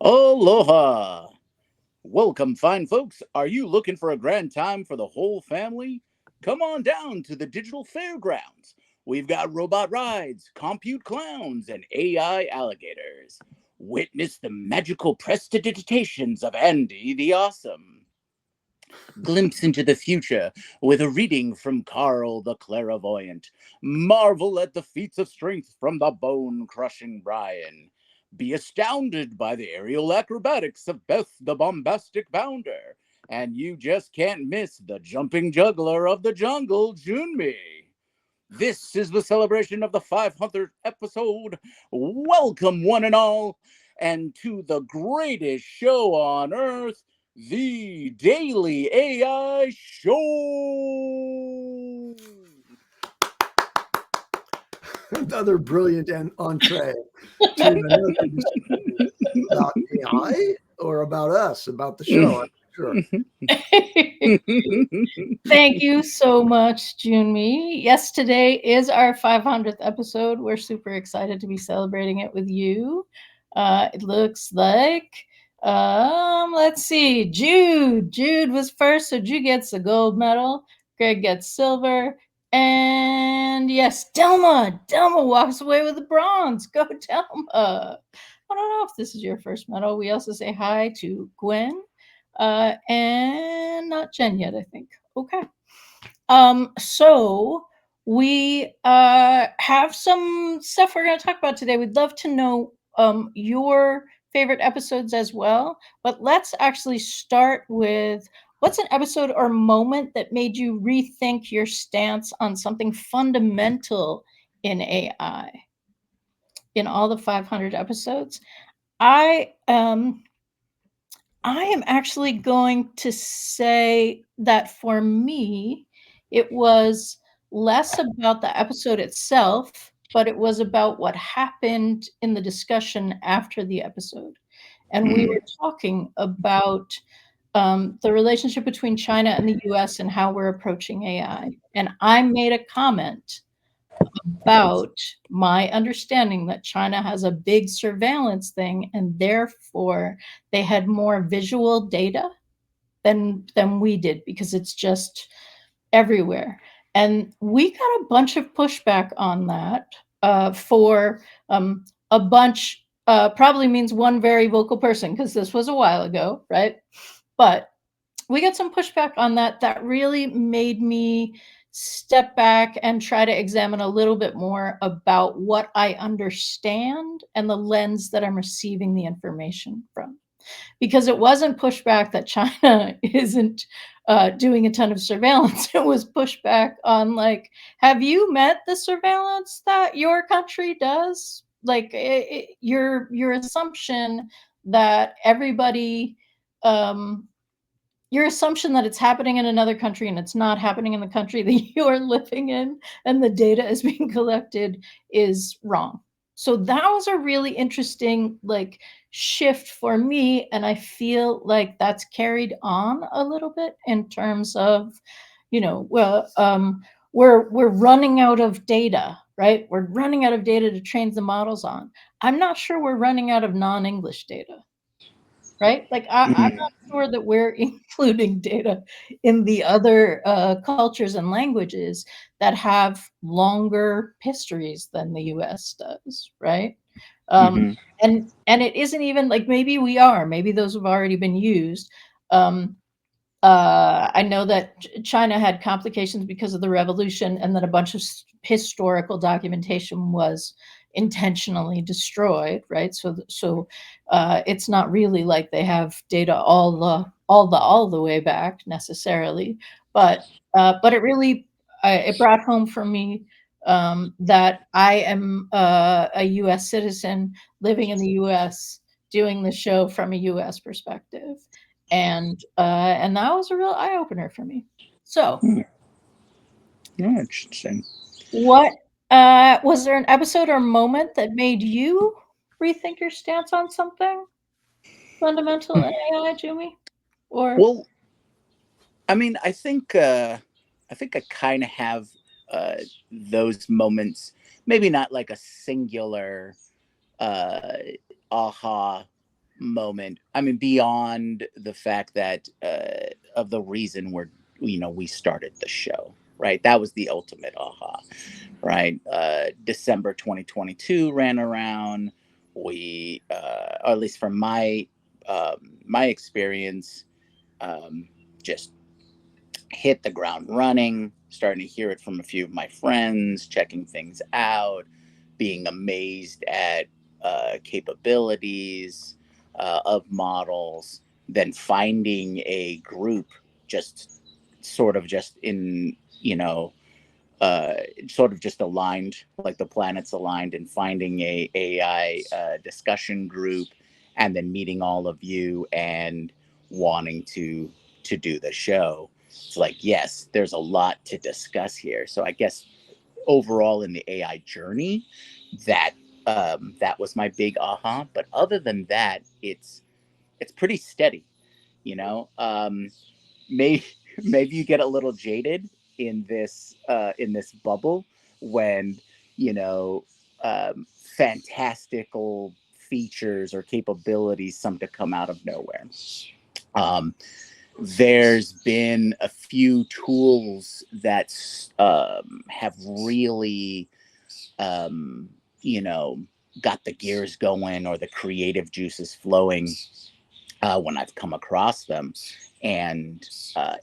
Aloha! Welcome, fine folks. Are you looking for a grand time for the whole family? Come on down to the digital fairgrounds. We've got robot rides, compute clowns, and AI alligators. Witness the magical prestidigitations of Andy the Awesome. Glimpse into the future with a reading from Carl the Clairvoyant. Marvel at the feats of strength from the bone crushing Brian. Be astounded by the aerial acrobatics of Beth the Bombastic Bounder. And you just can't miss the jumping juggler of the jungle, Junmi. This is the celebration of the 500th episode. Welcome, one and all, and to the greatest show on earth, the Daily AI Show. Another brilliant entree to another discussion about AI or about us, about the show. I'm sure. Thank you so much, Junmi. Yes, today is our 500th episode. We're super excited to be celebrating it with you. It looks like, let's see, Jude. Jude was first, so Jude gets the gold medal. Greg gets silver. And yes, Delma. Delma walks away with the bronze. Go, Delma. I don't know if this is your first medal. We also say hi to Gwen. And not Jen yet, I think. Okay. So we have some stuff we're going to talk about today. We'd love to know your favorite episodes as well. But let's actually start with what's an episode or moment that made you rethink your stance on something fundamental in AI? In all the 500 episodes, I am actually going to say that for me, it was less about the episode itself, but it was about what happened in the discussion after the episode. And we were talking about the relationship between China and the US and how we're approaching AI. And I made a comment about my understanding that China has a big surveillance thing, and therefore they had more visual data than we did because it's just everywhere. And we got a bunch of pushback on that for a bunch, probably means one very vocal person because this was a while ago, right? But we got some pushback on that that really made me step back and try to examine a little bit more about what I understand and the lens that I'm receiving the information from. Because it wasn't pushback that China isn't doing a ton of surveillance. It was pushback on, like, have you met the surveillance that your country does? Like, your assumption that everybody your assumption that it's happening in another country and it's not happening in the country that you are living in and the data is being collected is wrong. So that was a really interesting shift for me, and I feel like that's carried on a little bit in terms of, we're running out of data, right? We're running out of data to train the models on. I'm not sure we're running out of non-English data, right? Like I'm not sure that we're including data in the other cultures and languages that have longer histories than the US does, right? And it isn't even like, maybe we are, maybe those have already been used. I know that China had complications because of the revolution, and that a bunch of historical documentation was intentionally destroyed, right? So it's not really like they have data all the way back necessarily, but it really it brought home for me that I am a U.S. citizen living in the U.S. doing the show from a U.S. perspective. And that was a real eye opener for me. So, Interesting. what was there an episode or moment that made you rethink your stance on something fundamental in AI, Jumi? Or Well, I mean, I kind of have those moments. Maybe not like a singular uh, aha moment. I mean, beyond the fact that of the reason we started the show, right? That was the ultimate aha, right? December 2022 ran around. Or at least from my experience, um, just hit the ground running, starting to hear it from a few of my friends, checking things out, being amazed at capabilities of models, then finding a group just sort of just in, uh, sort of just aligned, like the planets aligned, and finding a AI discussion group, and then meeting all of you and wanting to do the show. It's like, yes, there's a lot to discuss here. So I guess overall in the AI journey, that that was my big aha. But other than that, it's pretty steady. You know, maybe maybe you get a little jaded in this bubble when you know fantastical features or capabilities some to come out of nowhere. Um, there's been a few tools that have really um, you know got the gears going or the creative juices flowing when I've come across them. And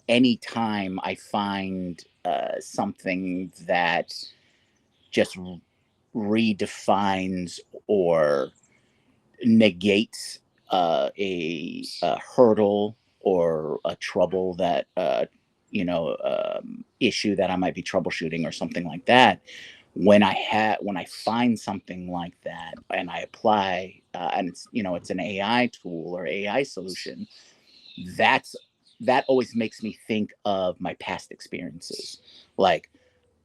anytime I find something that just redefines or negates a hurdle or a trouble that issue that I might be troubleshooting or something like that. When I find something like that and I apply and it's an AI tool or AI solution, that's that always makes me think of my past experiences. Like,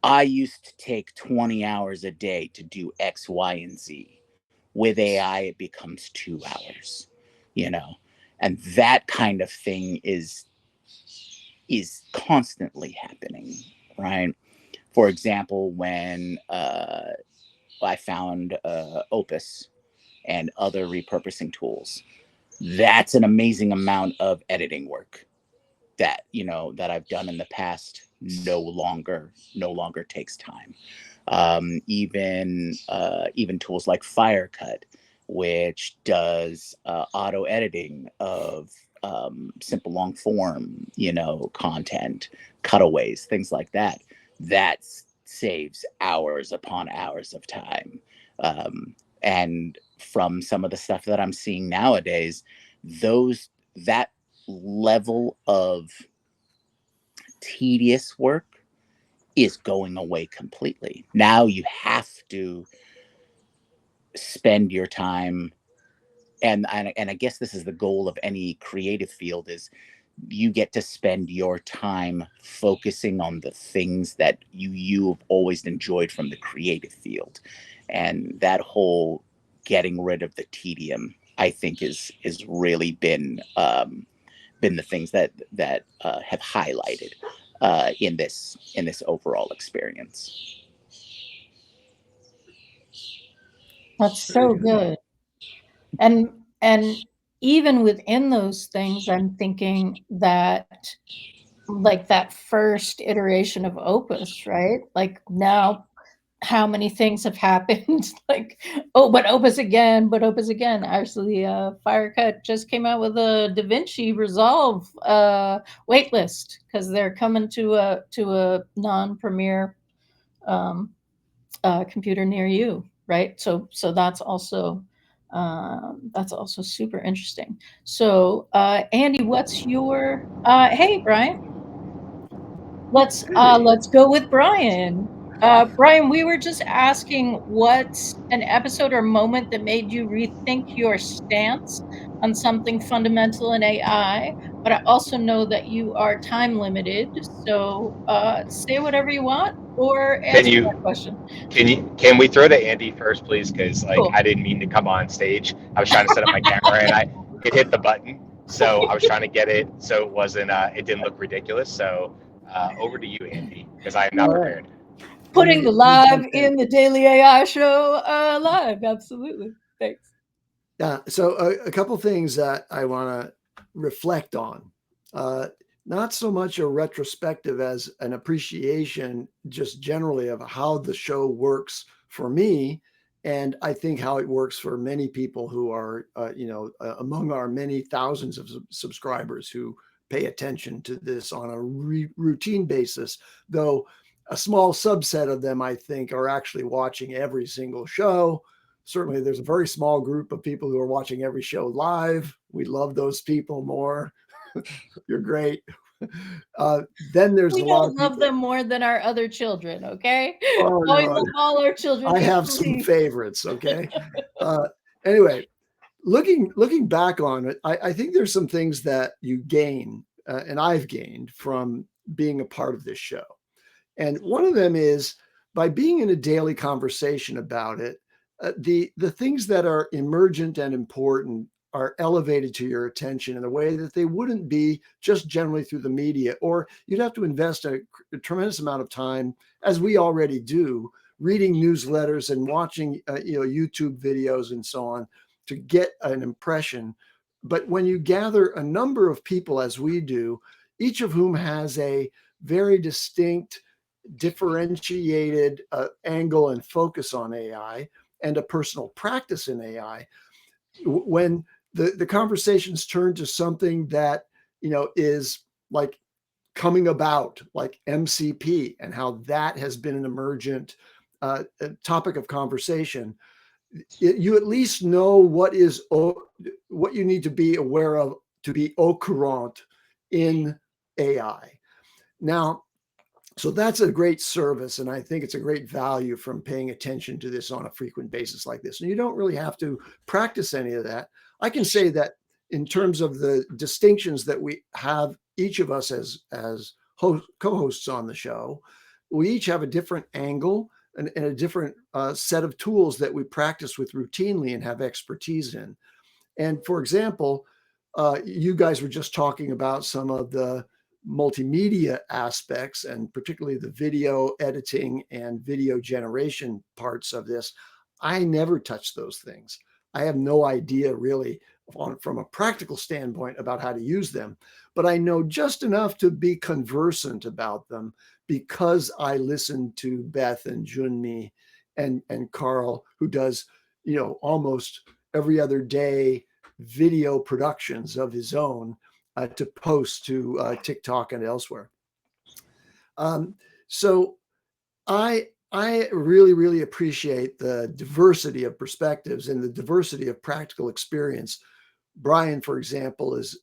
I used to take 20 hours a day to do X, Y, and Z. With AI, it becomes 2 hours, you know, and that kind of thing is constantly happening, right? For example, when I found Opus and other repurposing tools, that's an amazing amount of editing work that that I've done in the past no longer takes time. Even tools like Firecut, which does auto editing of simple long form, content, cutaways, things like that. That saves hours upon hours of time. And from some of the stuff that I'm seeing nowadays, those that level of tedious work is going away completely. Now you have to spend your time, and I guess this is the goal of any creative field, is you get to spend your time focusing on the things that you've always enjoyed from the creative field. And that whole getting rid of the tedium, I think, is really been the things that have highlighted in this overall experience. That's Very so good. good. And even within those things, I'm thinking that like that first iteration of Opus, right? Like now how many things have happened like, oh, but Opus again. Actually, Firecut just came out with a DaVinci Resolve waitlist because they're coming to a non-premiere um, computer near you, right? So that's also super interesting. So Andy, what's your hey Brian, Hey, let's go with Brian. Brian, we were just asking what's an episode or moment that made you rethink your stance on something fundamental in AI, but I also know that you are time limited, so say whatever you want or Can answer you that question. can we throw to Andy first, please? Because like Cool. I didn't mean to come on stage. I was trying to set up my camera and I it hit the button, so I was trying to get it so it didn't look ridiculous. So over to you, Andy, because I am not all right. prepared. Putting the Let me live jump in. in the Daily AI show live. Absolutely. Thanks. So a couple things that I want to reflect on. Not so much a retrospective as an appreciation just generally of how the show works for me. And I think how it works for many people who are, among our many thousands of subscribers who pay attention to this on a routine basis, though a small subset of them, I think, are actually watching every single show. Certainly, there's a very small group of people who are watching every show live. We love those people more. You're great. Then there's We a lot don't of love people. them more than our other children, okay? Oh, Oh, we no, love all our children I have some equally. favorites. Okay. Anyway, looking back on it, I think there's some things that you gain, and I've gained from being a part of this show. And one of them is by being in a daily conversation about it, the things that are emergent and important are elevated to your attention in a way that they wouldn't be just generally through the media, or you'd have to invest a tremendous amount of time, as we already do, reading newsletters and watching YouTube videos and so on to get an impression. But when you gather a number of people, as we do, each of whom has a very distinct, differentiated angle and focus on AI and a personal practice in AI, when the conversations turn to something that is like coming about, like MCP, and how that has been an emergent topic of conversation, you at least know what you need to be aware of to be au courant in AI. Now, so that's a great service, and I think it's a great value from paying attention to this on a frequent basis like this. And you don't really have to practice any of that. I can say that in terms of the distinctions that we have, each of us as co-hosts on the show, we each have a different angle and a different set of tools that we practice with routinely and have expertise in. And for example, you guys were just talking about some of the multimedia aspects, and particularly the video editing and video generation parts of this. I never touch those things. I have no idea really from a practical standpoint about how to use them, but I know just enough to be conversant about them because I listen to Beth and Junmi and Carl, who does, almost every other day video productions of his own to post to TikTok and elsewhere. So I really, really appreciate the diversity of perspectives and the diversity of practical experience. Brian, for example, is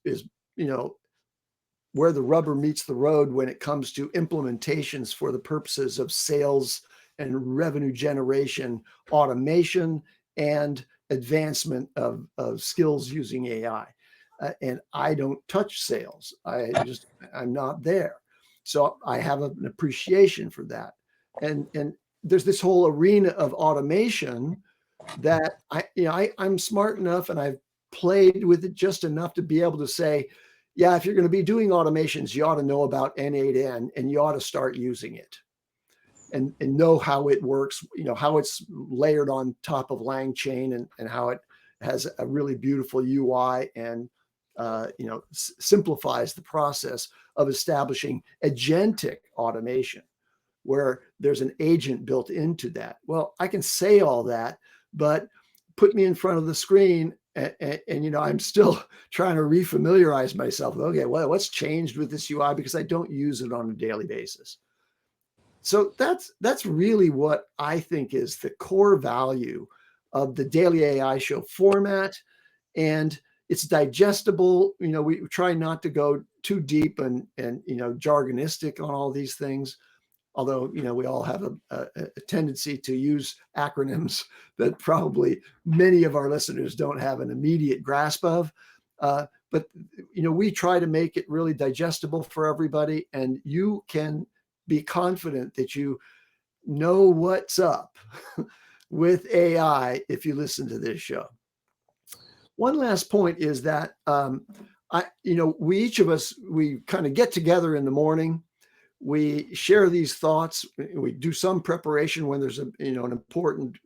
where the rubber meets the road when it comes to implementations for the purposes of sales and revenue generation, automation, and advancement of skills using AI. And I don't touch sales. I'm not there. So I have an appreciation for that. And there's this whole arena of automation that I'm smart enough and I've played with it just enough to be able to say, yeah, if you're going to be doing automations, you ought to know about N8N and you ought to start using it and know how it works, how it's layered on top of LangChain and how it has a really beautiful UI and simplifies the process of establishing agentic automation where there's an agent built into that. Well, I can say all that, but put me in front of the screen and I'm still trying to refamiliarize myself with, okay, well, what's changed with this UI because I don't use it on a daily basis. So that's really what I think is the core value of the Daily AI Show format. And it's digestible. We try not to go too deep and jargonistic on all these things. Although, we all have a tendency to use acronyms that probably many of our listeners don't have an immediate grasp of. But we try to make it really digestible for everybody. And you can be confident that you know what's up with AI if you listen to this show. One last point is that, we each of us, we kind of get together in the morning. we share these thoughts. We do some preparation when there's an important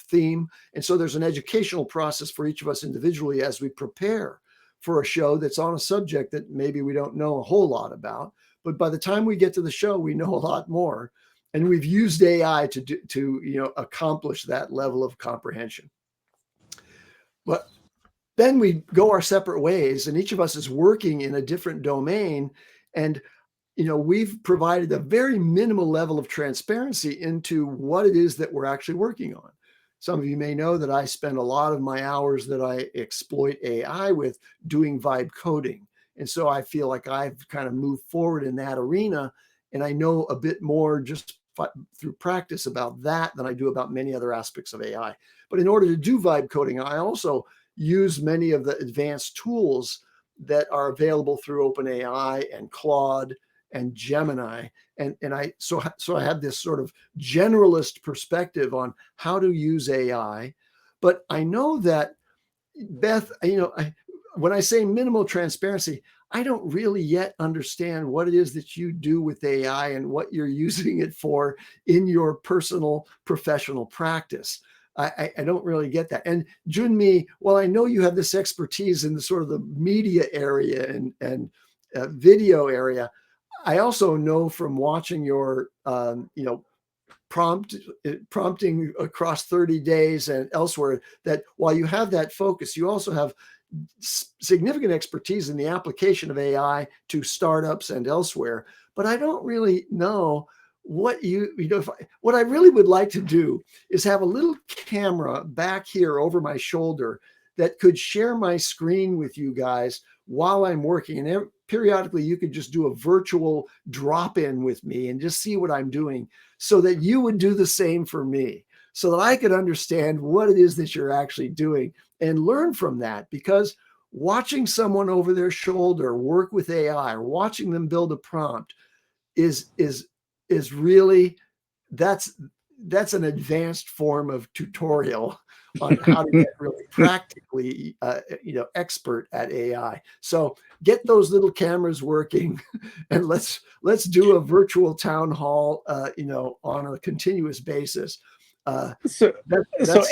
theme, and so there's an educational process for each of us individually as we prepare for a show that's on a subject that maybe we don't know a whole lot about, but by the time we get to the show, we know a lot more, and we've used AI to accomplish that level of comprehension. But then we go our separate ways, and each of us is working in a different domain, and we've provided a very minimal level of transparency into what it is that we're actually working on. Some of you may know that I spend a lot of my hours that I exploit AI with doing vibe coding. And so I feel like I've kind of moved forward in that arena, and I know a bit more just through practice about that than I do about many other aspects of AI. But in order to do vibe coding, I also use many of the advanced tools that are available through OpenAI and Claude and Gemini. And I have this sort of generalist perspective on how to use AI. But I know that, Beth, when I say minimal transparency, I don't really yet understand what it is that you do with AI and what you're using it for in your personal professional practice. I don't really get that. And Junmi, well, I know you have this expertise in the sort of the media area and video area. I also know from watching your, prompting across 30 days and elsewhere that while you have that focus, you also have significant expertise in the application of AI to startups and elsewhere. But I don't really know what what I really would like to do is have a little camera back here over my shoulder that could share my screen with you guys while I'm working. And periodically you could just do a virtual drop-in with me and just see what I'm doing so that you would do the same for me, so that I could understand what it is that you're actually doing and learn from that. Because watching someone over their shoulder work with AI or watching them build a prompt is really, that's an advanced form of tutorial on how to get really practically, expert at AI. So get those little cameras working, and let's do a virtual town hall, on a continuous basis. So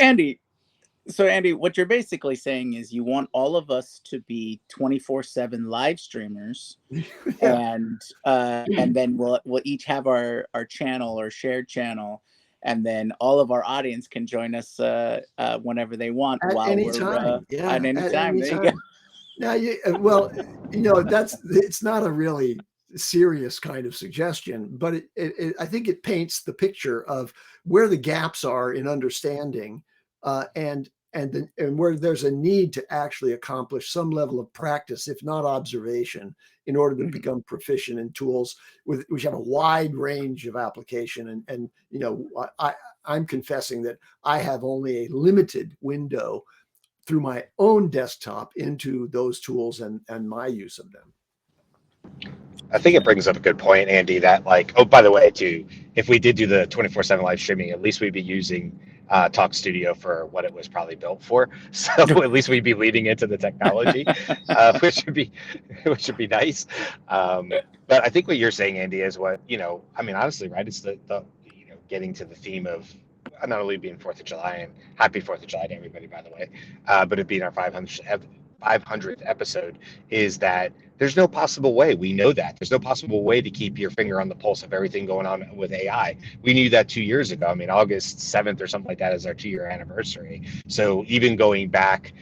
Andy, what you're basically saying is you want all of us to be 24/7 live streamers, Yeah. and then we'll each have our channel or shared channel, and then all of our audience can join us whenever they want At while any we're time. Yeah, at any at time. any There you go. time. Now, it's not a really serious kind of suggestion, but I think it paints the picture of where the gaps are in understanding, and where there's a need to actually accomplish some level of practice, if not observation, in order to become proficient in tools which have a wide range of application. And I'm confessing that I have only a limited window through my own desktop into those tools and my use of them. I think it brings up a good point, Andy, that like, oh, by the way, too, if we did do the 24/7 live streaming, at least we'd be using Talk Studio for what it was probably built for. So at least we'd be leading into the technology, which would be nice. But I think what you're saying, Andy, is what, I mean, honestly, right? It's the getting to the theme of not only being 4th of July, and happy 4th of July to everybody, by the way, but it being our 500th episode, is that there's no possible way. We know that there's no possible way to keep your finger on the pulse of everything going on with AI. We knew that 2 years ago. I mean, August 7th or something like that is our 2-year anniversary. So even going back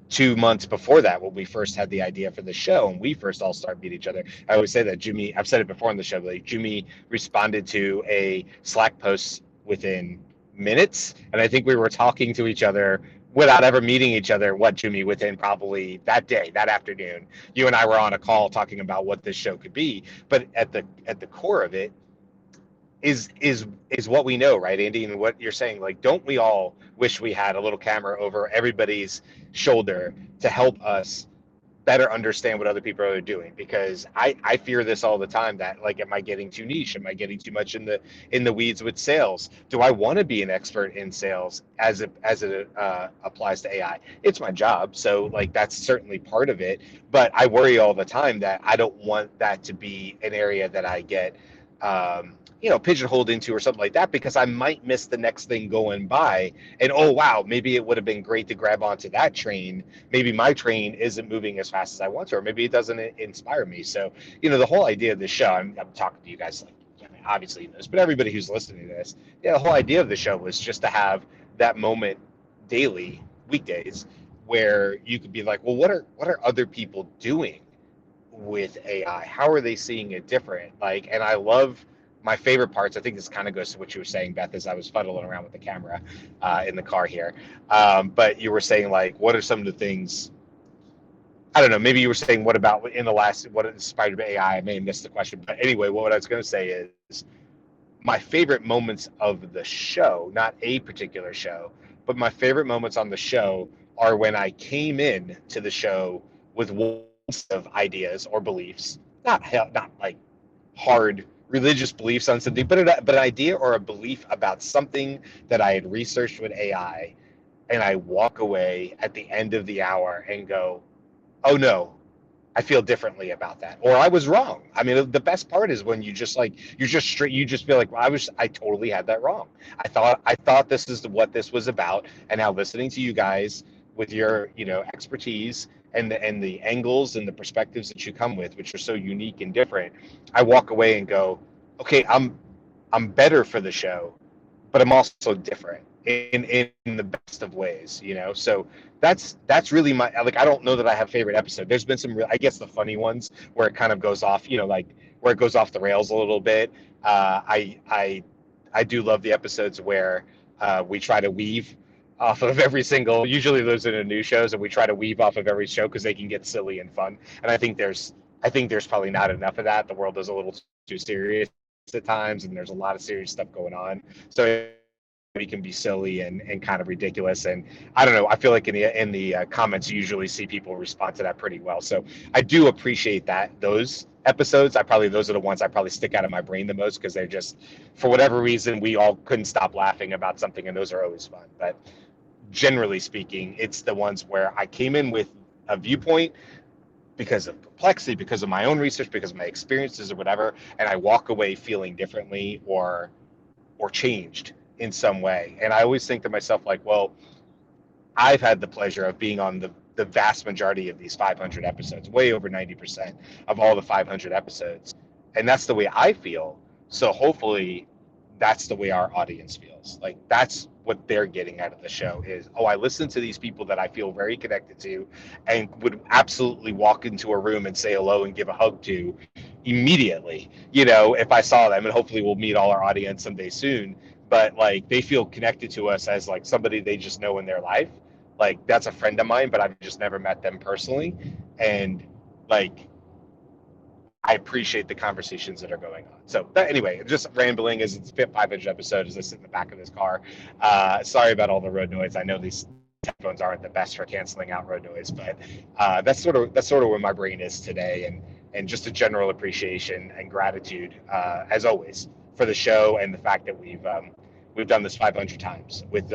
2 months before that, when we first had the idea for the show and we first all started meeting each other, I always say that Jimmy, I've said it before on the show, but like Jimmy responded to a Slack post within minutes, and I think we were talking to each other without ever meeting each other. What, Jimmy, within probably that day, that afternoon, you and I were on a call talking about what this show could be. But at the core of it is what we know, right, Andy? And what you're saying, like, don't we all wish we had a little camera over everybody's shoulder to help us better understand what other people are doing? Because I fear this all the time, that like, am I getting too niche? Am I getting too much in the weeds with sales? Do I want to be an expert in sales as it applies to AI? It's my job, so like that's certainly part of it. But I worry all the time that I don't want that to be an area that I get pigeonholed into or something like that, because I might miss the next thing going by. And oh wow, maybe it would have been great to grab onto that train. Maybe my train isn't moving as fast as I want to, or maybe it doesn't inspire me. So the whole idea of this show, I'm talking to you guys like, obviously this, but everybody who's listening to this, the whole idea of the show was just to have that moment daily, weekdays, where you could be like, well, what are other people doing with AI? How are they seeing it different? Like, and I love my favorite parts. I think this kind of goes to what you were saying, Beth, as I was fuddling around with the camera in the car here. But you were saying, like, what are some of the things? I don't know. Maybe you were saying, what about in the last, what inspired by AI? I may have missed the question. But anyway, what I was going to say is my favorite moments of the show, not a particular show, but my favorite moments on the show are when I came in to the show with one set of ideas or beliefs, not like hard religious beliefs on something, but an idea or a belief about something that I had researched with AI, and I walk away at the end of the hour and go, "Oh no, I feel differently about that," or I was wrong. I mean, the best part is when you just like you're just straight. You just feel like, well, I totally had that wrong. I thought this is what this was about, and now listening to you guys with your expertise and the angles and the perspectives that you come with, which are so unique and different, I walk away and go, okay, I'm better for the show, but I'm also different in the best of ways. So that's really my, like, I don't know that I have a favorite episode. There's been some real, I guess, the funny ones where it kind of goes off, like where it goes off the rails a little bit. I do love the episodes where we try to weave off of every single, usually those are the new shows, and we try to weave off of every show because they can get silly and fun. And I think there's probably not enough of that. The world is a little too serious at times, and there's a lot of serious stuff going on. So we can be silly and kind of ridiculous. And I don't know, I feel like in the comments you usually see people respond to that pretty well. So I do appreciate those episodes. Those are the ones I probably stick out of my brain the most, because they're just, for whatever reason, we all couldn't stop laughing about something, and those are always fun. But generally speaking, it's the ones where I came in with a viewpoint because of complexity, because of my own research, because of my experiences or whatever, and I walk away feeling differently or changed in some way. And I always think to myself, like, well, I've had the pleasure of being on the vast majority of these 500 episodes, way over 90% of all the 500 episodes. And that's the way I feel. So hopefully that's the way our audience feels. Like, that's what they're getting out of the show is, oh, I listen to these people that I feel very connected to and would absolutely walk into a room and say hello and give a hug to immediately, if I saw them. And hopefully we'll meet all our audience someday soon. But like, they feel connected to us as like somebody they just know in their life. Like, that's a friend of mine, but I've just never met them personally. And like, I appreciate the conversations that are going on. So anyway, just rambling as it's 500 episode as I sit in the back of this car. Sorry about all the road noise. I know these headphones aren't the best for canceling out road noise, but that's sort of where my brain is today, and just a general appreciation and gratitude, as always, for the show and the fact that we've done this 500 times with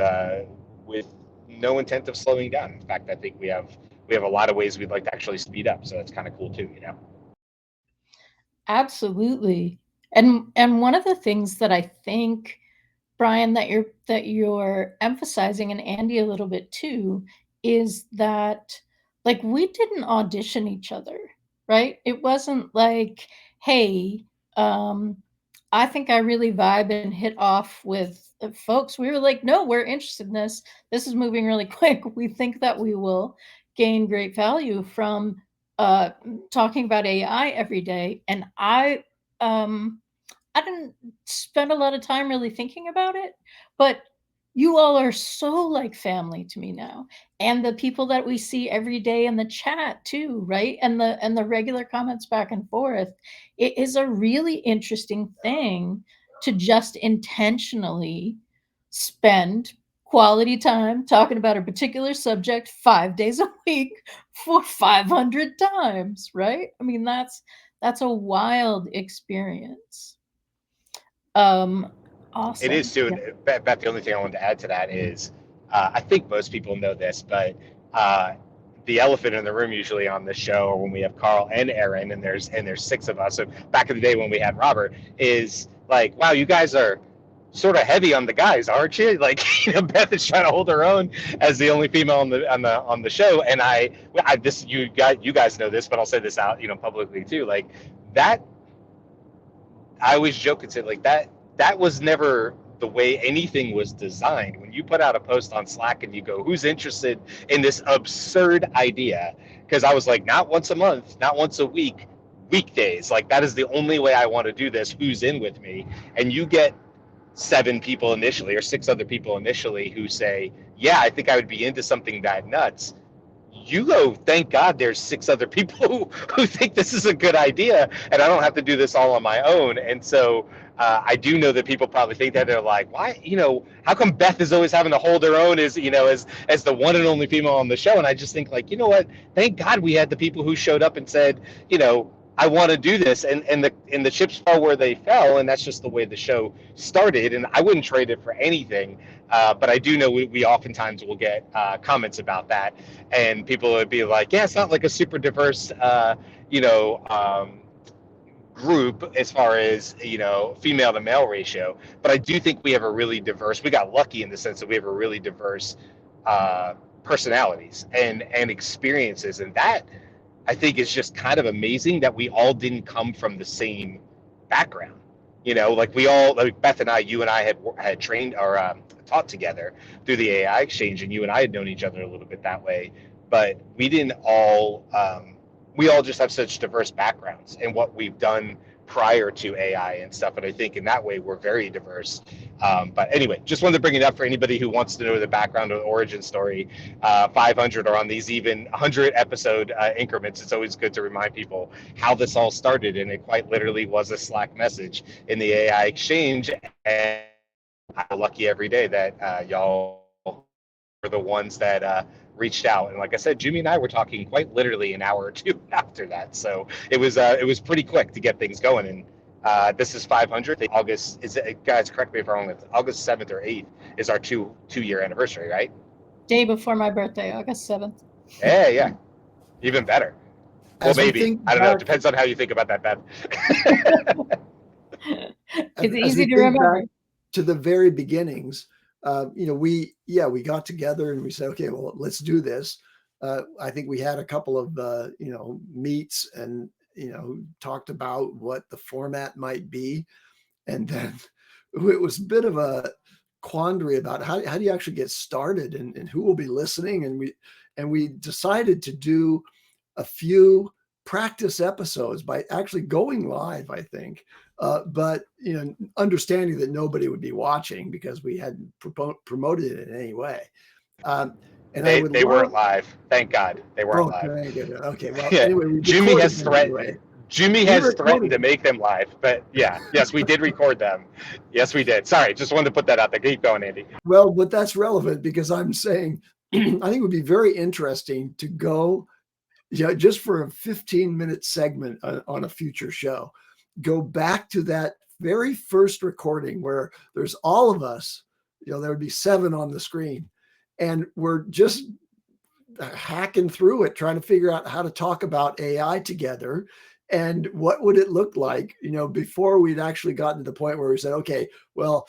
no intent of slowing down. In fact, I think we have a lot of ways we'd like to actually speed up. So that's kind of cool too. Absolutely. And one of the things that I think, Brian, that you're emphasizing, and Andy a little bit too, is that, like, we didn't audition each other, right? It wasn't like, hey, um, I think I really vibe and hit off with folks. We were like, no, we're interested in this. This is moving really quick. We think that we will gain great value from uh, talking about AI every day. And um, I didn't spend a lot of time really thinking about it, but you all are so like family to me now. And the people that we see every day in the chat too, right? And the regular comments back and forth. It is a really interesting thing to just intentionally spend quality time talking about a particular subject 5 days a week for 500 times, right? I mean, that's a wild experience. Um, It is awesome. too. Yeah. And Beth, the only thing I wanted to add to that is, I think most people know this, but uh, the elephant in the room usually on this show, or when we have Carl and Aaron, and there's 6 of us. So back in the day when we had Robert, is like, wow, you guys are sort of heavy on the guys, aren't you? Like, Beth is trying to hold her own as the only female on the show, and I this you guys know this, but I'll say this out, publicly too. Like that, I always joke and say like that was never the way anything was designed. When you put out a post on Slack and you go, who's interested in this absurd idea? Because I was like, not once a month, not once a week, weekdays. Like that is the only way I want to do this. Who's in with me? And you get 7 people initially or 6 other people initially who say, yeah, I think I would be into something that nuts. You go, thank God there's 6 other people who think this is a good idea, and I don't have to do this all on my own. And so I do know that people probably think that. They're like, why, how come Beth is always having to hold her own as the one and only female on the show? And I just think like, you know what, thank God we had the people who showed up and said, I want to do this, and the chips fell where they fell, and that's just the way the show started, and I wouldn't trade it for anything. But I do know we oftentimes will get comments about that, and people would be like, yeah, it's not like a super diverse, group as far as female to male ratio, but I do think we have a really diverse. We got lucky in the sense that we have a really diverse personalities and experiences, and that I think it's just kind of amazing that we all didn't come from the same background. Like we all, like Beth and I, you and I had trained or taught together through the AI exchange, and you and I had known each other a little bit that way. But we didn't all, we all just have such diverse backgrounds and what we've done prior to AI and stuff. And I think in that way, we're very diverse. But anyway, just wanted to bring it up for anybody who wants to know the background or the origin story. 500 or on these even 100 episode increments. It's always good to remind people how this all started. And it quite literally was a Slack message in the AI exchange. And I'm lucky every day that y'all were the ones that reached out. And like I said, Jimmy and I were talking quite literally an hour or 2 after that. So it was pretty quick to get things going. And this is 500. August is it, guys? Correct me if I'm wrong. August 7th or 8th is our two-year anniversary, right? Day before my birthday, August 7th. Yeah, even better. Well, maybe I don't know. It depends on how you think about that, Beth. It's easy to remember. To the very beginnings, we got together and we said, okay, well, let's do this. I think we had a couple of meets and talked about what the format might be, and then it was a bit of a quandary about how do you actually get started and who will be listening, and we decided to do a few practice episodes by actually going live, I think. But understanding that nobody would be watching because we hadn't promoted it in any way. And they weren't live. Thank God they weren't live. Okay. Well, yeah. Anyway, Jimmy has threatened. Anyway. Jimmy has threatened to make them live, but yes, we did record them. Yes, we did. Sorry, just wanted to put that out there. Keep going, Andy. Well, but that's relevant because I'm saying I think it would be very interesting to go, just for a 15-minute segment on a future show, go back to that very first recording where there's all of us, there would be 7 on the screen, and we're just hacking through it, trying to figure out how to talk about AI together. And what would it look like, before we'd actually gotten to the point where we said, okay, well,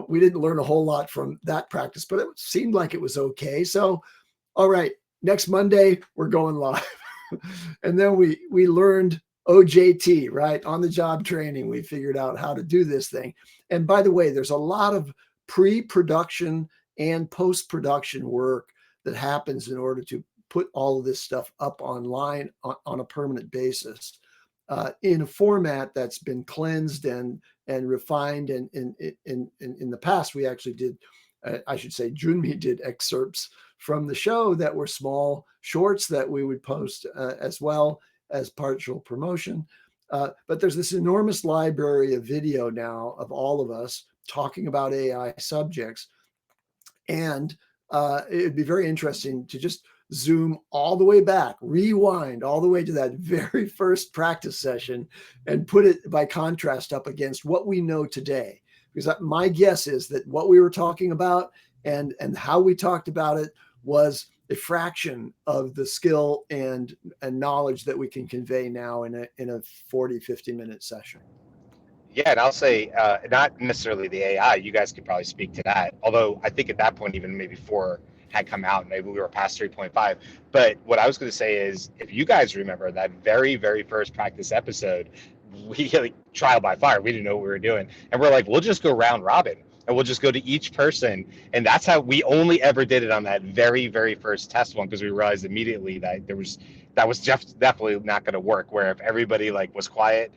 we didn't learn a whole lot from that practice, but it seemed like it was okay. So, all right, next Monday, we're going live. And then we learned OJT, right? On the job training, we figured out how to do this thing. And by the way, there's a lot of pre-production and post-production work that happens in order to put all of this stuff up online on a permanent basis, in a format that's been cleansed and refined. And in the past, we actually did, I should say, Junmi did excerpts from the show that were small shorts that we would post as well as partial promotion. But there's this enormous library of video now of all of us talking about AI subjects. And it'd be very interesting to just zoom all the way back, rewind all the way to that very first practice session and put it by contrast up against what we know today. Because my guess is that what we were talking about and how we talked about it was a fraction of the skill and knowledge that we can convey now in a 40, 50-minute session. Yeah, and I'll say not necessarily the AI. You guys could probably speak to that. Although I think at that point, even maybe 4 had come out, maybe we were past 3.5. But what I was going to say is, if you guys remember that very, very first practice episode, we like trial by fire. We didn't know what we were doing, and we're like, we'll just go round robin, and we'll just go to each person, and that's how we only ever did it on that very, very first test one, because we realized immediately that that was definitely not going to work. Where if everybody like was quiet,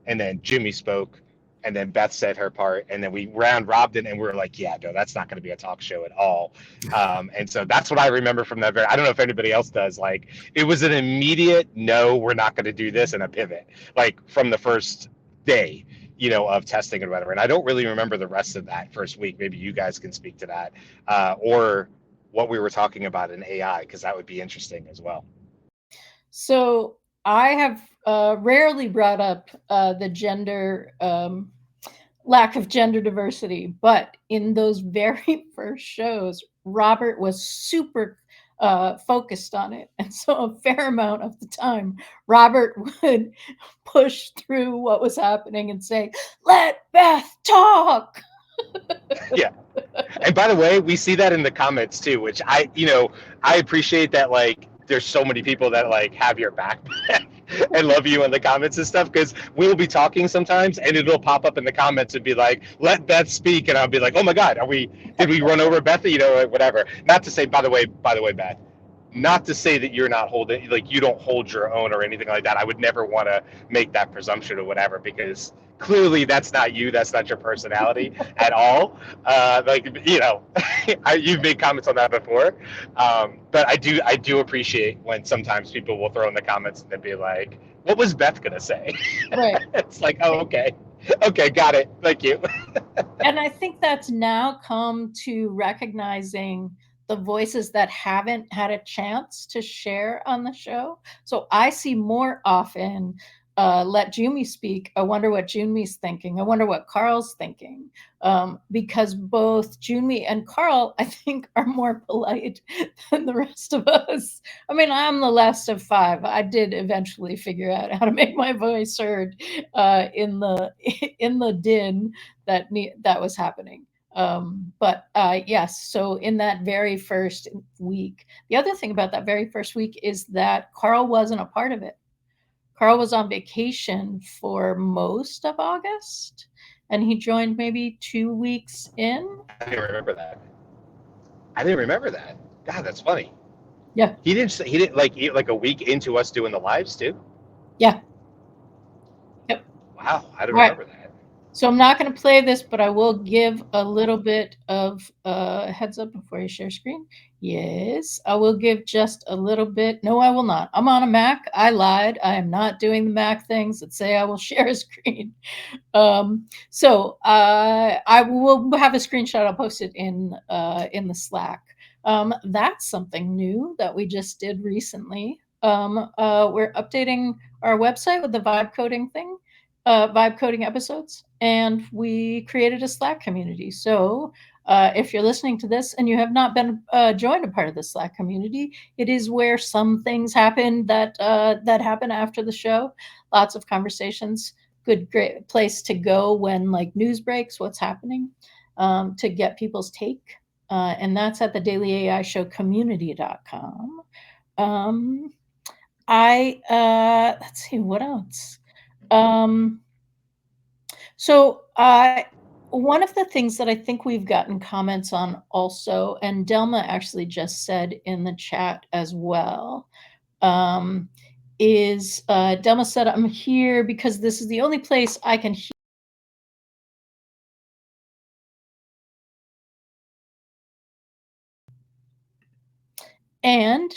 and then Jimmy spoke, and then Beth said her part, and then we round robbed it, and we were like, yeah, no, that's not going to be a talk show at all. And so that's what I remember from that. I don't know if anybody else does. Like, it was an immediate no, we're not going to do this, and a pivot, like from the first day, of testing and whatever. And I don't really remember the rest of that first week. Maybe you guys can speak to that, or what we were talking about in AI, because that would be interesting as well. So I have rarely brought up the gender lack of gender diversity, but in those very first shows, Robert was super focused on it, and so a fair amount of the time, Robert would push through what was happening and say, "Let Beth talk." Yeah. And by the way, we see that in the comments too, which I appreciate that, like, there's so many people that like have your back and love you in the comments and stuff, because we'll be talking sometimes and it'll pop up in the comments and be like, let Beth speak, and I'll be like, oh my God, did we run over Beth? Whatever. Not to say, by the way, Beth, not to say that you're not holding, like, you don't hold your own or anything like that. I would never want to make that presumption or whatever, because clearly that's not you. That's not your personality at all. You've made comments on that before. But I do appreciate when sometimes people will throw in the comments and be like, what was Beth going to say? Right. It's like, oh, okay. Okay, got it. Thank you. And I think that's now come to recognizing the voices that haven't had a chance to share on the show. So I see more often, let Jumi speak. I wonder what Jumi's thinking. I wonder what Carl's thinking. Because both Jumi and Carl, I think, are more polite than the rest of us. I mean, I'm the last of 5. I did eventually figure out how to make my voice heard in the din that was happening. But yes, so in that very first week, the other thing about that very first week is that Carl wasn't a part of it. Carl was on vacation for most of August, and he joined maybe 2 weeks in. I didn't remember that. God, that's funny. Yeah. He didn't like a week into us doing the lives too? Yeah. Yep. Wow, I didn't Right. remember that. So I'm not going to play this, but I will give a little bit of heads up before you share screen. Yes, I will give just a little bit. No, I will not. I'm on a Mac. I lied. I am not doing the Mac things that say I will share a screen. So I will have a screenshot. I'll post it in the Slack. That's something new that we just did recently. We're updating our website with the vibe coding thing. Vibe coding episodes, and we created a Slack community. So if you're listening to this and you have not been joined a part of the Slack community, it is where some things happen that happen after the show. Lots of conversations. Great place to go when like news breaks, what's happening, to get people's take. And that's at the Daily AI Show community.com. Let's see what else. So one of the things that I think we've gotten comments on also, and Delma actually just said in the chat as well, is Delma said, I'm here because this is the only place I can hear. And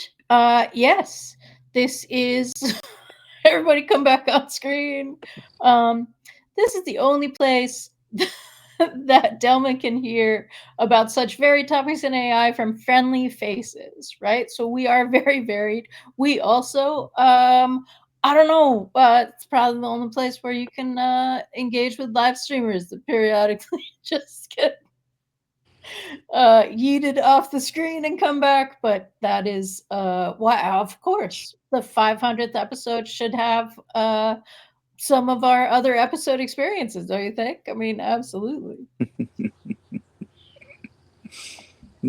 yes, this is everybody come back on screen. This is the only place that Delma can hear about such varied topics in AI from friendly faces, right? So we are very varied. We also, I don't know, it's probably the only place where you can engage with live streamers that periodically just get yeeted off the screen and come back. But that is wow, of course. The 500th episode should have some of our other episode experiences, don't you think? I mean, absolutely.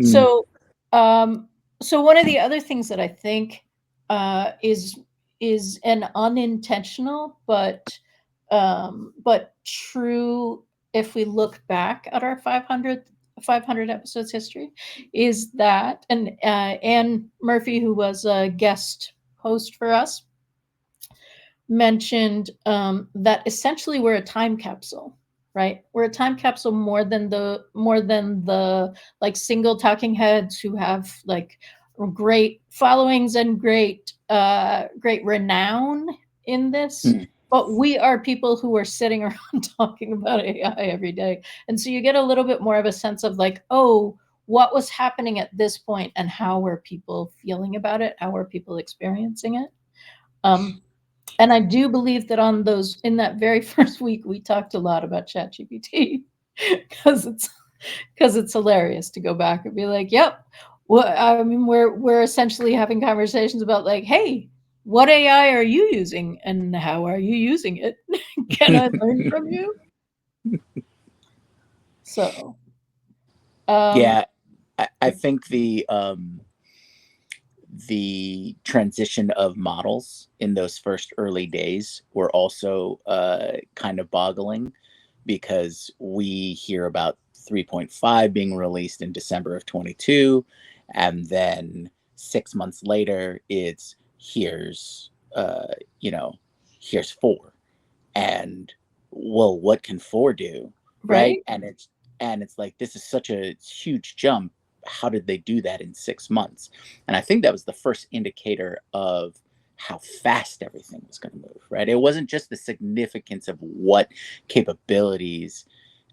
So, so one of the other things that I think is an unintentional but true if we look back at our 500 episodes history is that, and Anne Murphy, who was a guest host for us, mentioned that essentially we're a time capsule, right? We're a time capsule more than the like single talking heads who have like great followings and great renown in this. But we are people who are sitting around talking about AI every day. And so you get a little bit more of a sense of like, oh, what was happening at this point and how were people feeling about it? How were people experiencing it? And I do believe that in that very first week, we talked a lot about ChatGPT because it's hilarious to go back and be like, yep. Well, I mean, we're essentially having conversations about like, hey, what AI are you using and how are you using it? Can I learn from you? So, Yeah, I think the transition of models in those first early days were also kind of boggling, because we hear about 3.5 being released in December of 22, and then 6 months later it's here's 4. And well, what can 4 do, right? right? And it's like, this is such a huge jump. How did they do that in 6 months? And I think that was the first indicator of how fast everything was going to move, right? It wasn't just the significance of what capabilities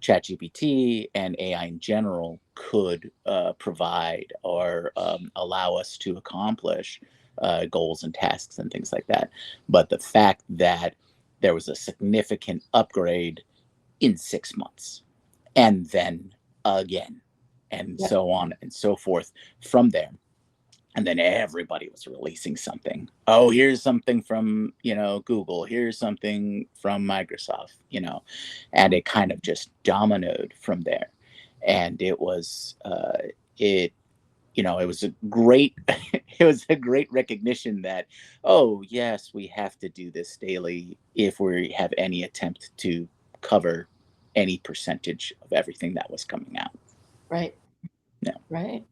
ChatGPT and AI in general could provide or allow us to accomplish goals and tasks and things like that, but the fact that there was a significant upgrade in 6 months, and then again, and Yeah. so on and so forth from there. And then everybody was releasing something. Oh, here's something from, Google. Here's something from Microsoft, and it kind of just dominoed from there. And it was, it was a great, it was a great recognition that, oh yes, we have to do this daily if we have any attempt to cover any percentage of everything that was coming out. Right. Yeah. Right.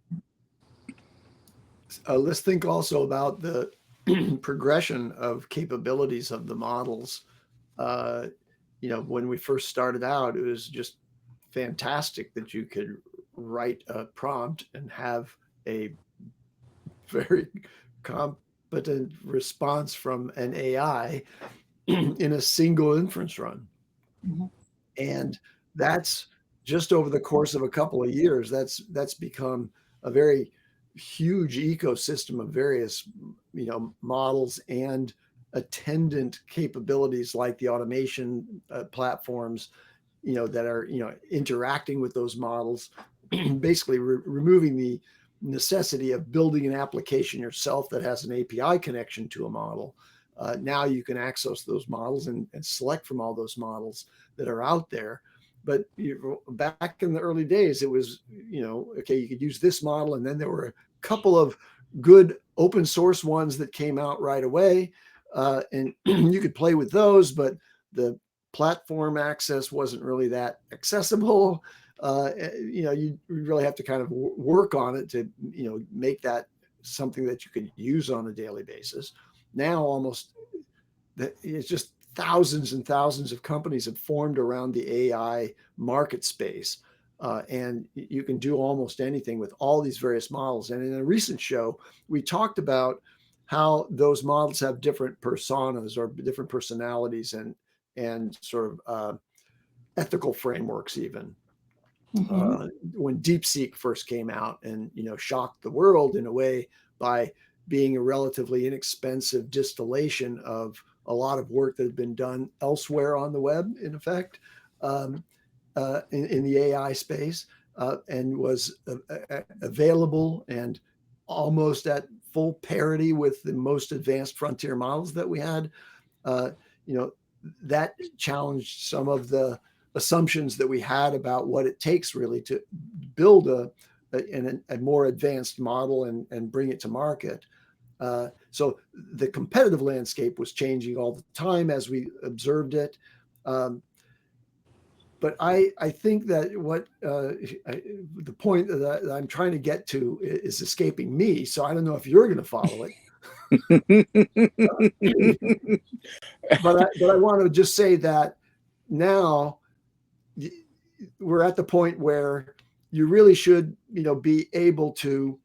Let's think also about the progression of capabilities of the models. When we first started out, it was just fantastic that you could write a prompt and have a very competent response from an AI in a single inference run. Mhm. And that's just over the course of a couple of years, that's become a very huge ecosystem of various models and attendant capabilities like the automation platforms that are interacting with those models, basically removing the necessity of building an application yourself that has an API connection to a model. Now you can access those models and select from all those models that are out there. But back in the early days, it was, okay, you could use this model. And then there were a couple of good open source ones that came out right away. And you could play with those, but the platform access wasn't really that accessible. You really have to kind of work on it to, make that something that you could use on a daily basis. Now almost it's just thousands and thousands of companies have formed around the AI market space. And you can do almost anything with all these various models. And in a recent show, we talked about how those models have different personas or different personalities and sort of ethical frameworks even. Mhm. When DeepSeek first came out and shocked the world in a way by being a relatively inexpensive distillation of a lot of work that had been done elsewhere on the web, in effect, in the AI space. and was available and almost at full parity with the most advanced frontier models that we had, you know, that challenged some of the assumptions that we had about what it takes really to build a more advanced model and bring it to market. So the competitive landscape was changing all the time as we observed it. But I think that the point that I'm trying to get to is escaping me. So I don't know if you're going to follow it. but I want to just say that now we're at the point where you really should, be able to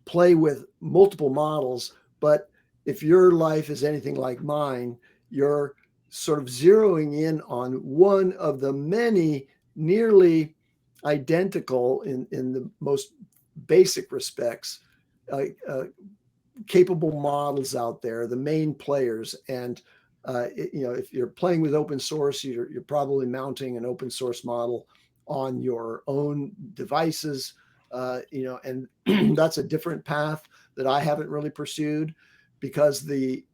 play with multiple models. But if your life is anything like mine, you're sort of zeroing in on one of the many nearly identical in the most basic respects capable models out there, the main players. And if you're playing with open source, you're probably mounting an open source model on your own devices, and that's a different path that I haven't really pursued, because the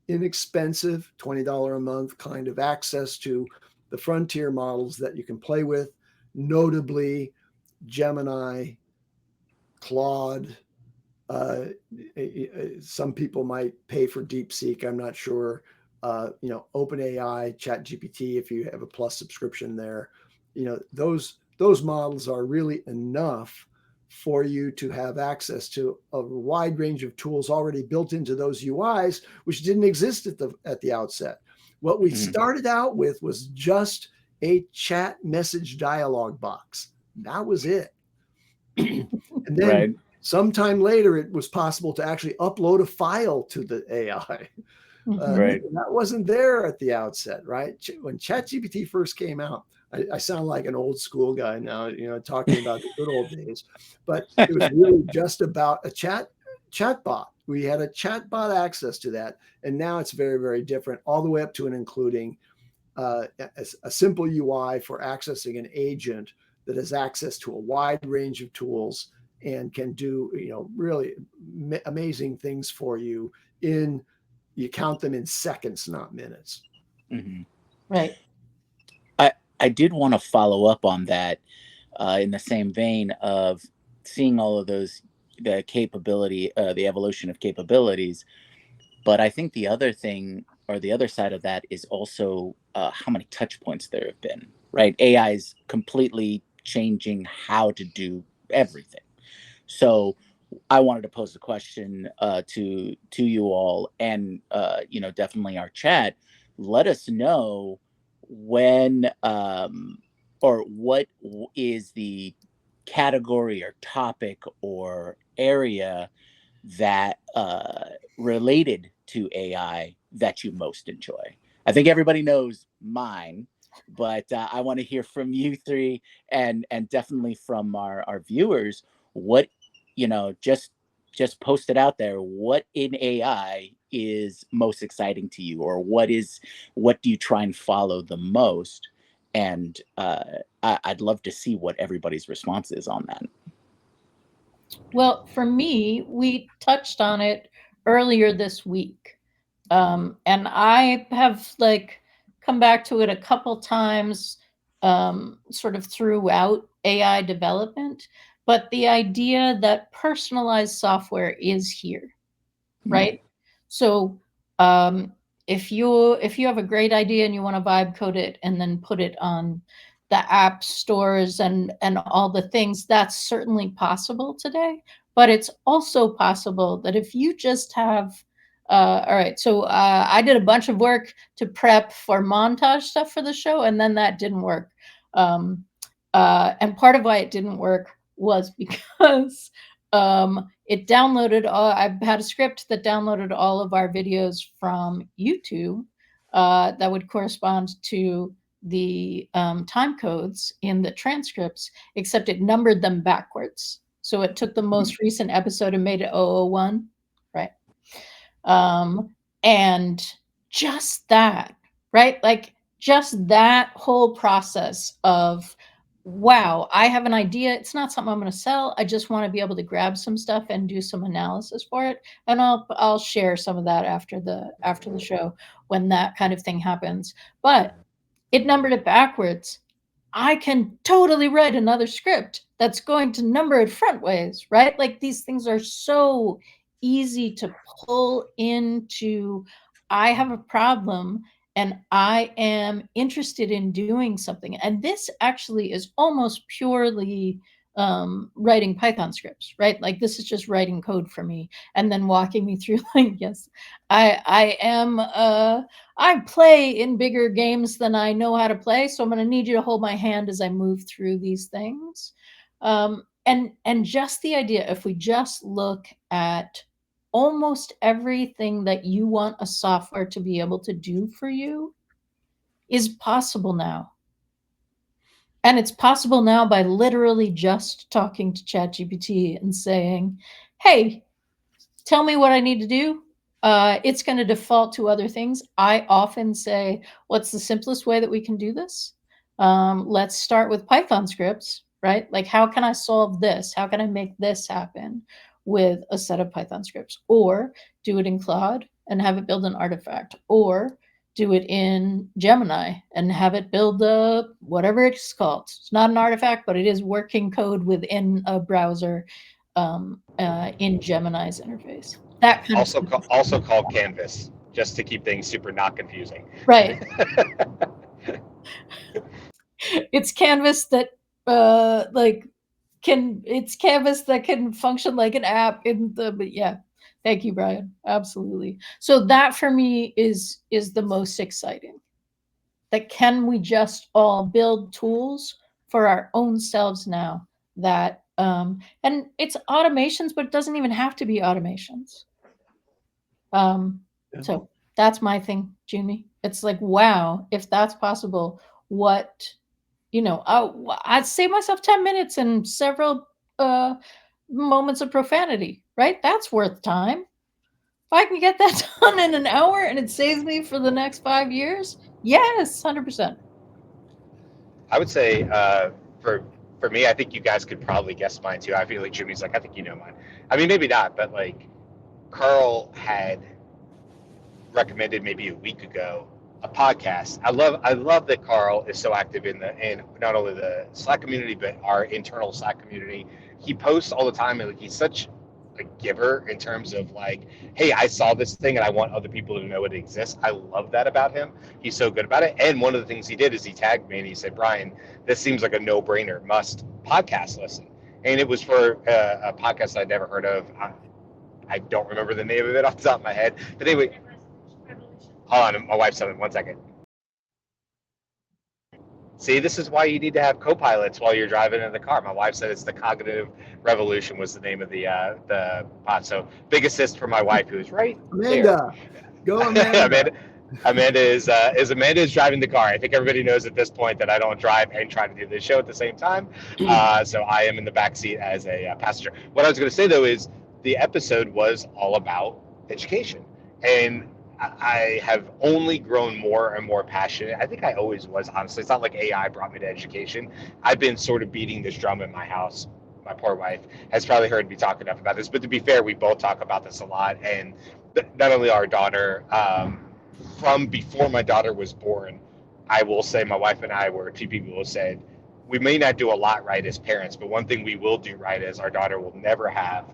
inexpensive $20 a month kind of access to the frontier models that you can play with, notably Gemini, Claude. Some people might pay for DeepSeek. I'm not sure. OpenAI, ChatGPT, if you have a plus subscription there, those models are really enough for you to have access to a wide range of tools already built into those UIs, which didn't exist at the outset. What we started out with was just a chat message dialog box. That was it. And then sometime later, it was possible to actually upload a file to the AI. That wasn't there at the outset, right? When ChatGPT first came out, I sound like an old school guy now, talking about the good old days, but it was really just about a chatbot. We had a chatbot access to that, and now it's very, very different, all the way up to and including a simple UI for accessing an agent that has access to a wide range of tools and can do, really amazing things for you you count them in seconds, not minutes. Mm-hmm. Right. I did want to follow up on that in the same vein of seeing all of those, the capability, the evolution of capabilities. But I think the other thing, or the other side of that, is also how many touch points there have been, right? AI is completely changing how to do everything. So I wanted to pose a question to you all, and definitely our chat. Let us know when or what is the category or topic or area that related to AI that you most enjoy. I think everybody knows mine, but I want to hear from you three, and definitely from our viewers. What just post it out there. What in AI is most exciting to you, or what do you try and follow the most? And I'd love to see what everybody's response is on that. Well, for me, we touched on it earlier this week. And I have come back to it a couple times, sort of throughout AI development. But the idea that personalized software is here, right? So if you have a great idea and you want to vibe code it and then put it on the app stores and all the things, that's certainly possible today. But it's also possible that if you just have all right, so I did a bunch of work to prep for montage stuff for the show, and then that didn't work. And part of why it didn't work was because it downloaded I had a script that downloaded all of our videos from YouTube that would correspond to the time codes in the transcripts, except it numbered them backwards. So it took the most recent episode and made it 001, right? And just that, right? Just that whole process of wow, I have an idea. It's not something I'm going to sell. I just want to be able to grab some stuff and do some analysis for it. And I'll share some of that after the show when that kind of thing happens. But it numbered it backwards. I can totally write another script that's going to number it front ways, right? Like these things are so easy to pull into. I have a problem and I am interested in doing something. And this actually is almost purely writing Python scripts, right? Like this is just writing code for me and then walking me through like, yes, I am I play in bigger games than I know how to play, so I'm going to need you to hold my hand as I move through these things. And just the idea, if we just look at almost everything that you want a software to be able to do for you is possible now. And it's possible now by literally just talking to ChatGPT and saying, hey, tell me what I need to do. It's going to default to other things. I often say, what's the simplest way that we can do this? Let's start with Python scripts, right? Like, how can I solve this? How can I make this happen with a set of Python scripts? Or do it in Claude and have it build an artifact, or do it in Gemini and have it build whatever it's called. It's not an artifact, but it is working code within a browser in Gemini's interface. That kind Also, of stuff. also called Canvas, just to keep things super not confusing. Right. It's canvas that it's canvas that can function like an app in the, but yeah. Thank you, Brian. Absolutely. So that for me is the most exciting. That can we just all build tools for our own selves now that and it's automations, but it doesn't even have to be automations. So that's my thing, Junie. It's like, wow, if that's possible, what, I'd save myself 10 minutes and several moments of profanity, right? That's worth time. If I can get that done in an hour and it saves me for the next 5 years, yes, 100%. I would say for me, I think you guys could probably guess mine too. I feel like Jimmy's like, I think you know mine. I mean, maybe not, but like Carl had recommended maybe a week ago a podcast. I love that Carl is so active in not only the Slack community but our internal Slack community. He posts all the time, and like he's such a giver in terms of like, hey, I saw this thing and I want other people to know it exists. I love that about him. He's so good about it. And one of the things he did is he tagged me and he said, Brian, this seems like a no-brainer, must podcast listen. And it was for a podcast I'd never heard of. I don't remember the name of it off the top of my head. But anyway, hold on, my wife's on 1 second. See, this is why you need to have co-pilots while you're driving in the car. My wife said it's the Cognitive Revolution was the name of the pod. So big assist for my wife, who's right Amanda, there. Go Amanda. Amanda is driving the car. I think everybody knows at this point that I don't drive and try to do this show at the same time. So I am in the back seat as a passenger. What I was going to say though is the episode was all about education, and I have only grown more and more passionate. I think I always was, honestly. It's not like AI brought me to education. I've been sort of beating this drum in my house. My poor wife has probably heard me talk enough about this, but to be fair, we both talk about this a lot. And not only our daughter, from before my daughter was born, I will say my wife and I were two people who said, we may not do a lot right as parents, but one thing we will do right is our daughter will never have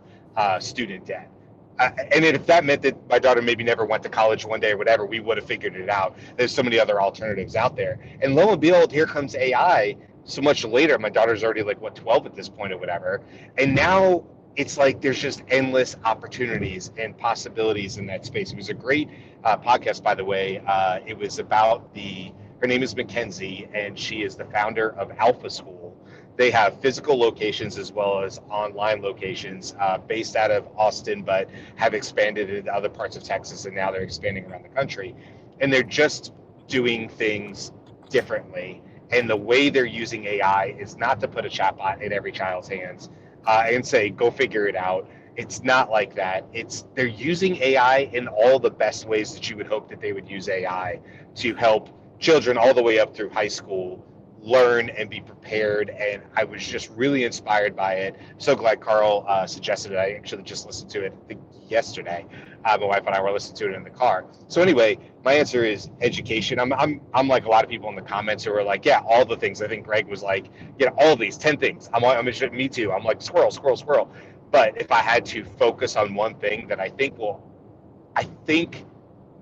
student debt. And if that meant that my daughter maybe never went to college one day or whatever, we would have figured it out. There's so many other alternatives out there. And lo and behold, here comes AI so much later. My daughter's already like, 12 at this point or whatever. And now it's like there's just endless opportunities and possibilities in that space. It was a great podcast, by the way. It was about her name is Mackenzie, and she is the founder of Alpha School. They have physical locations as well as online locations based out of Austin, but have expanded into other parts of Texas, and now they're expanding around the country. And they're just doing things differently. And the way they're using AI is not to put a chatbot in every child's hands and say, go figure it out. It's not like that. They're using AI in all the best ways that you would hope that they would use AI to help children all the way up through high school learn and be prepared. And I was just really inspired by it. So glad Carl suggested it. I actually just listened to it, I think, yesterday. My wife and I were listening to it in the car. So anyway, my answer is education. I'm like a lot of people in the comments who are like, yeah, all the things. I think Greg was like, yeah, all these 10 things. I'm me too. I'm like squirrel, squirrel, squirrel. But if I had to focus on one thing that I think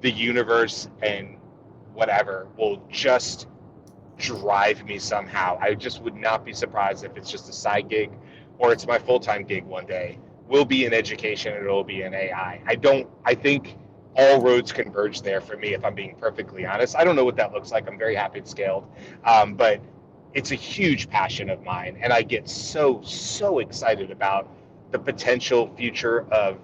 the universe and whatever will just drive me somehow. I just would not be surprised if it's just a side gig or it's my full-time gig one day. Will be in education and it'll be in AI. I think all roads converge there for me, if I'm being perfectly honest. I don't know what that looks like. I'm very happy it's scaled. But it's a huge passion of mine. And I get so excited about the potential future of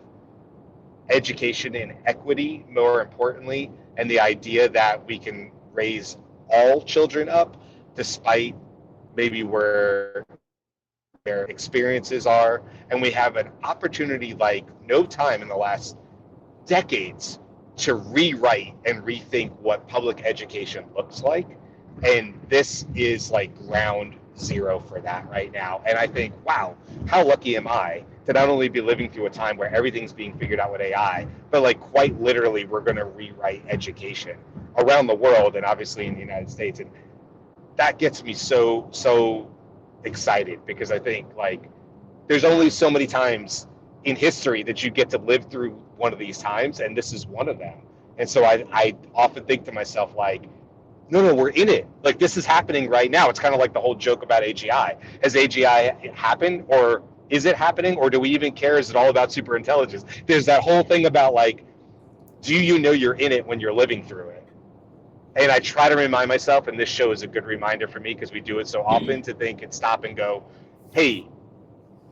education and equity, more importantly, and the idea that we can raise all children up despite maybe where their experiences are. And we have an opportunity like no time in the last decades to rewrite and rethink what public education looks like. And this is like ground zero for that right now. And I think, wow, how lucky am I to not only be living through a time where everything's being figured out with AI, but like quite literally, we're going to rewrite education around the world and obviously in the United States. And that gets me so excited because I think like there's only so many times in history that you get to live through one of these times, and this is one of them. And so I often think to myself like, no, we're in it. Like this is happening right now. It's kind of like the whole joke about AGI. Has AGI happened, or is it happening, or do we even care? Is it all about super intelligence? There's that whole thing about like, do you know you're in it when you're living through it? And I try to remind myself, and this show is a good reminder for me because we do it so often, to think and stop and go, hey,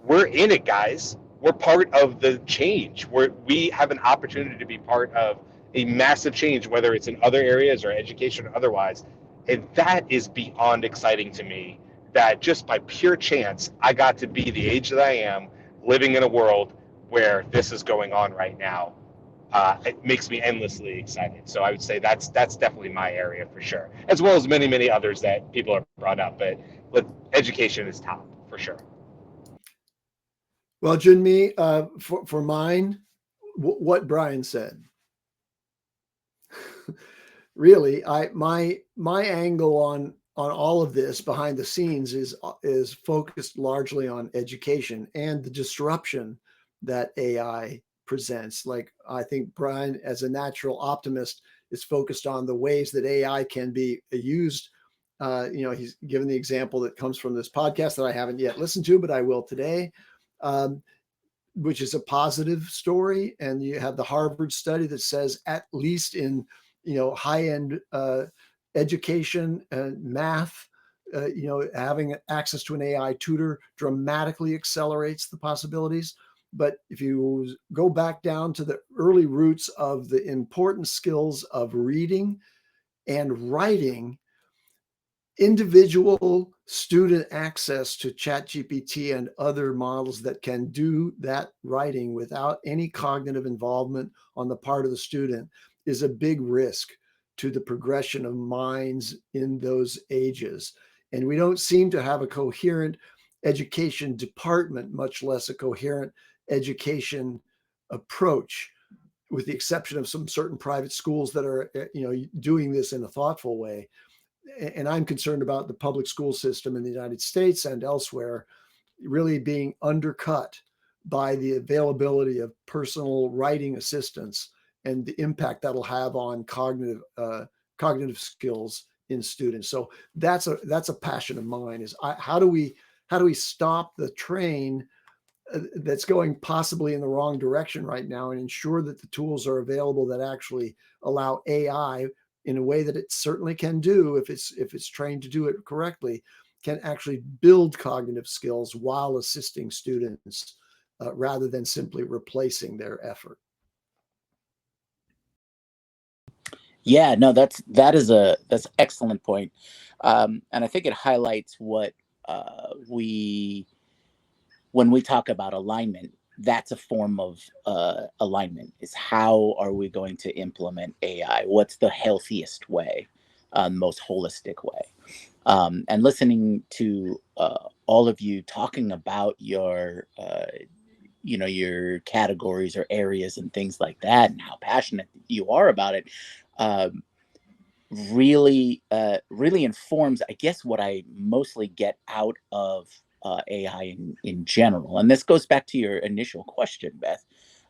we're in it, guys. We're part of the change. We have an opportunity to be part of a massive change, whether it's in other areas or education or otherwise. And that is beyond exciting to me, that just by pure chance, I got to be the age that I am, living in a world where this is going on right now. It makes me endlessly excited. So I would say that's definitely my area for sure, as well as many others that people have brought up. But education is top for sure. Well, Junmi, for mine, what Brian said. Really, my angle on all of this behind the scenes is focused largely on education and the disruption that AI presents. Like I think Brian, as a natural optimist, is focused on the ways that AI can be used. He's given the example that comes from this podcast that I haven't yet listened to, but I will today. Which is a positive story. And you have the Harvard study that says at least in high-end education and math, having access to an AI tutor dramatically accelerates the possibilities. But if you go back down to the early roots of the important skills of reading and writing, individual student access to ChatGPT and other models that can do that writing without any cognitive involvement on the part of the student is a big risk to the progression of minds in those ages. And we don't seem to have a coherent education department, much less a coherent education approach, with the exception of some certain private schools that are doing this in a thoughtful way. And I'm concerned about the public school system in the United States and elsewhere really being undercut by the availability of personal writing assistance and the impact that'll have on cognitive skills in students. So that's a passion of mine, is how do we stop the train that's going possibly in the wrong direction right now and ensure that the tools are available that actually allow AI, in a way that it certainly can do if it's trained to do it correctly, can actually build cognitive skills while assisting students rather than simply replacing their effort. Yeah, no, that's excellent point. And I think it highlights what when we talk about alignment, that's a form of alignment, is how are we going to implement AI? What's the healthiest way, most holistic way? And listening to all of you talking about your your categories or areas and things like that, and how passionate you are about it, um, really informs, I guess, what I mostly get out of AI in general. And this goes back to your initial question, Beth.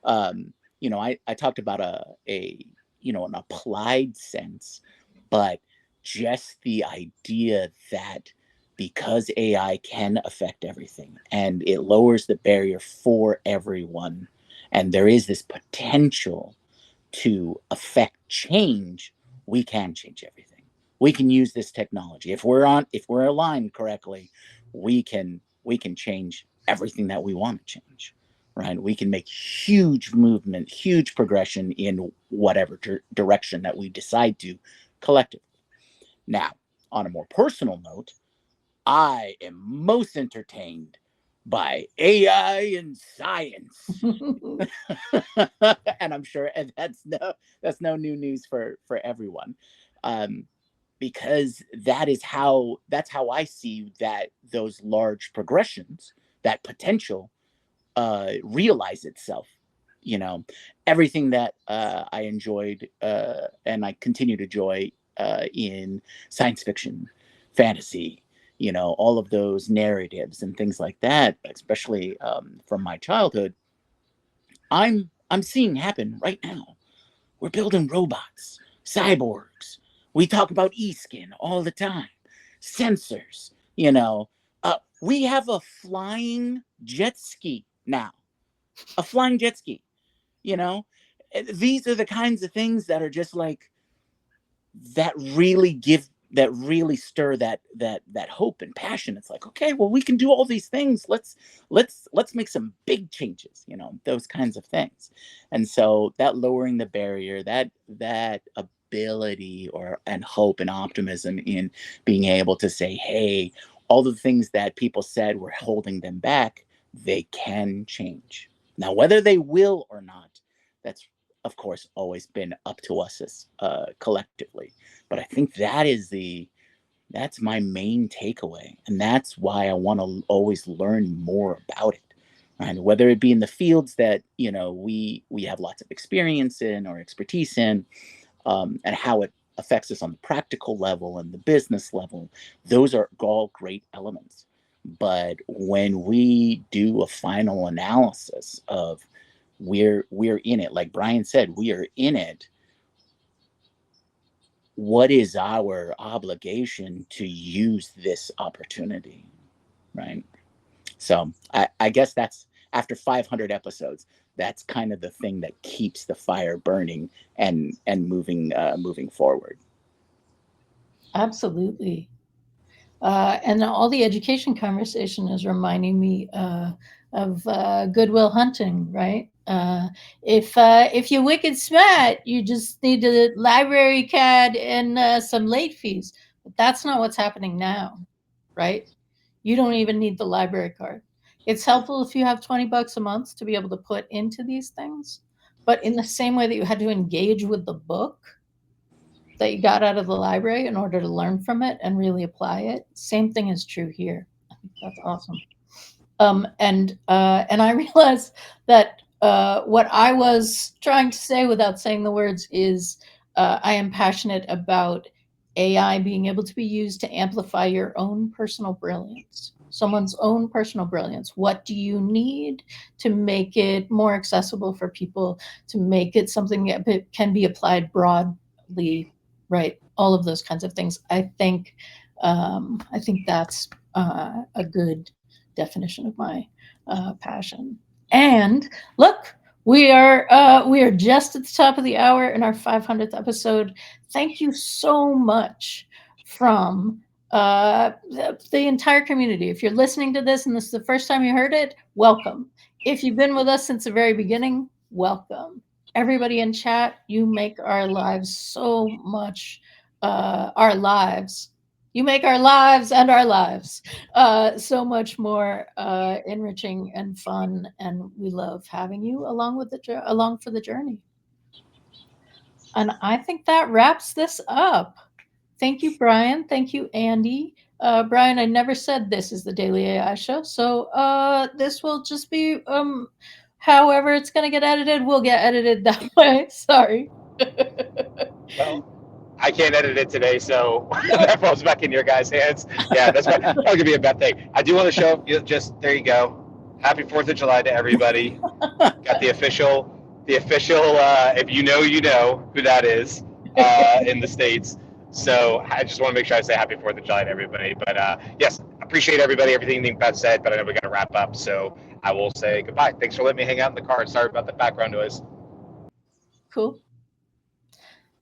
I talked about an applied sense, but just the idea that because AI can affect everything and it lowers the barrier for everyone, and there is this potential to affect change, we can change everything. We can use this technology. If we're aligned correctly, we can change everything that we want to change. Right? We can make huge movement, huge progression in whatever direction that we decide to collectively. Now, on a more personal note, I am most entertained by AI and science. And I'm sure and that's no new news for everyone. Um, because that's how I see that those large progressions, that potential realize itself. You know, everything that I enjoyed and I continue to enjoy in science fiction, fantasy, all of those narratives and things like that, especially from my childhood, I'm seeing happen right now. We're building robots, cyborgs. We talk about e-skin all the time, sensors. We have a flying jet ski now, a flying jet ski. You know, these are the kinds of things that are just like that really stir that hope and passion. It's like, okay, well, we can do all these things. Let's make some big changes, those kinds of things. And so that lowering the barrier, that ability or and hope and optimism in being able to say, hey, all the things that people said were holding them back, they can change. Now, whether they will or not, that's of course always been up to us as collectively. But I think that's my main takeaway, and that's why I want to always learn more about it. And whether it be in the fields that we have lots of experience in or expertise in, and how it affects us on the practical level and the business level, those are all great elements. But when we do a final analysis of we're in it, like Brian said, we are in it. What is our obligation to use this opportunity, right? So I guess that's, after 500 episodes, that's kind of the thing that keeps the fire burning and moving forward. Absolutely. And all the education conversation is reminding me of Goodwill Hunting, right? If you're wicked smart, you just need a library card and some late fees. But that's not what's happening now, right? You don't even need the library card. It's helpful if you have $20 a month to be able to put into these things. But in the same way that you had to engage with the book that you got out of the library in order to learn from it and really apply it, same thing is true here. I think that's awesome. And I realized that what I was trying to say without saying the words is I am passionate about AI being able to be used to amplify your own personal brilliance, someone's own personal brilliance. What do you need to make it more accessible for people, to make it something that can be applied broadly, right? All of those kinds of things. I think that's a good definition of my passion. And look, we are just at the top of the hour in our 500th episode. Thank you so much from the entire community. If you're listening to this and this is the first time you heard it, welcome. If you've been with us since the very beginning, welcome. Everybody in chat, you make our lives so much. Our lives. You make our lives and our lives so much more enriching and fun, and we love having you along for the journey. And I think that wraps this up. Thank you, Brian. Thank you, Andy. Brian, I never said this is the Daily AI Show, so this will just be however it's going to get edited, will get edited that way. Sorry. Well, I can't edit it today, so that falls back in your guys' hands. Yeah, that's probably gonna be a bad thing. I do want to show just there you go. Happy 4th of July to everybody. Got the official. If you know who that is in the States. So I just want to make sure I say happy 4th of July to everybody. But yes, appreciate everybody, everything Beth said. But I know we got to wrap up, so I will say goodbye. Thanks for letting me hang out in the car. Sorry about the background noise. Cool.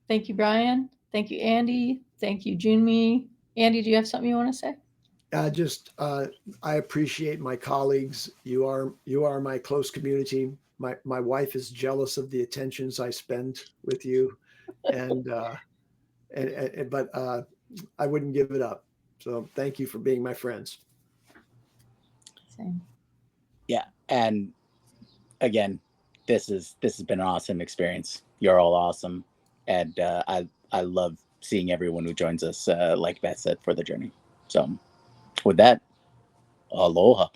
Thank you, Brian. Thank you, Andy. Thank you, Junmi. Andy, do you have something you want to say? I appreciate my colleagues. You are my close community. My wife is jealous of the attentions I spend with you, and but I wouldn't give it up. So thank you for being my friends. Same. Yeah, and again, this has been an awesome experience. You're all awesome, and I love seeing everyone who joins us, like Beth said, for the journey. So with that, aloha.